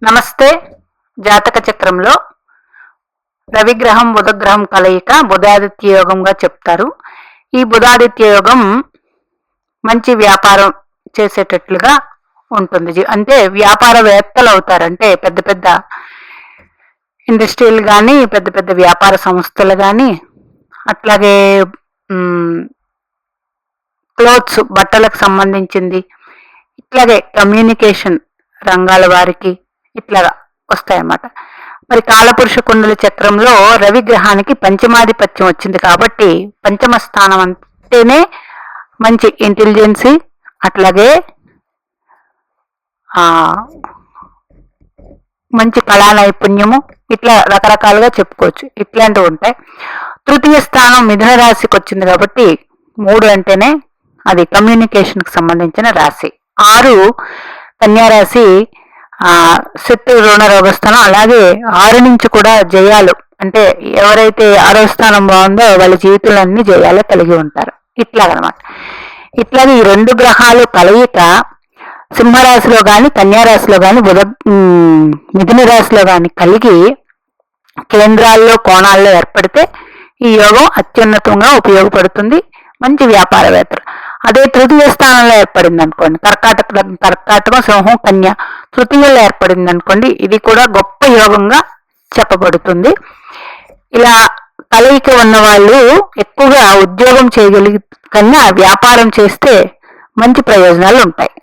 నమస్తే. జాతక చక్రంలో రవిగ్రహం బుధగ్రహం కలయిక బుధాదిత్య యోగంగా చెప్తారు. ఈ బుధాదిత్య యోగం మంచి వ్యాపారం చేసేటట్లుగా ఉంటుంది. అంటే వ్యాపారవేత్తలు అవుతారు. అంటే పెద్ద పెద్ద ఇండస్ట్రీలు కానీ, పెద్ద పెద్ద వ్యాపార సంస్థలు కానీ, అట్లాగే క్లోత్స్ బట్టలకు సంబంధించింది, ఇట్లాగే కమ్యూనికేషన్ రంగాల వారికి ఇట్లాగా వస్తాయన్నమాట. మరి కాలపురుష కుండలి చక్రంలో రవి గ్రహానికి పంచమాధిపత్యం వచ్చింది కాబట్టి పంచమ స్థానం అంటేనే మంచి ఇంటెలిజెన్సీ, అట్లాగే మంచి కళా నైపుణ్యము, ఇట్లా రకరకాలుగా చెప్పుకోవచ్చు. ఇట్లాంటివి ఉంటాయి. తృతీయ స్థానం మిథున రాశికి వచ్చింది కాబట్టి 3 అంటేనే అది కమ్యూనికేషన్కి సంబంధించిన రాశి. 6 కన్యారాశి శత్రు రుణ రోగస్థానం. అలాగే 6 నుంచి కూడా జయాలు, అంటే ఎవరైతే 6వ స్థానం బాగుందో వాళ్ళ జీవితాలన్నీ జయాలే కలిగి ఉంటారు. ఇట్లాగనమాట. ఇట్లాగే ఈ 2 గ్రహాలు కలయిక సింహరాశిలో కానీ, కన్యారాశిలో కానీ, మిథున రాశిలో కానీ కలిగి కేంద్రాల్లో కోణాల్లో ఏర్పడితే ఈ యోగం అత్యున్నతంగా ఉపయోగపడుతుంది మంచి వ్యాపారవేత్తలు. అదే తృతీయ స్థానంలో ఏర్పడింది అనుకోండి, కర్కాటకం సింహం కన్య తృతీయంలో ఏర్పడింది అనుకోండి, ఇది కూడా గొప్ప యోగంగా చెప్పబడుతుంది. ఇలా కలయిక ఉన్న వాళ్ళు ఎక్కువగా ఉద్యోగం చేయగలిగి కన్నా వ్యాపారం చేస్తే మంచి ప్రయోజనాలు ఉంటాయి.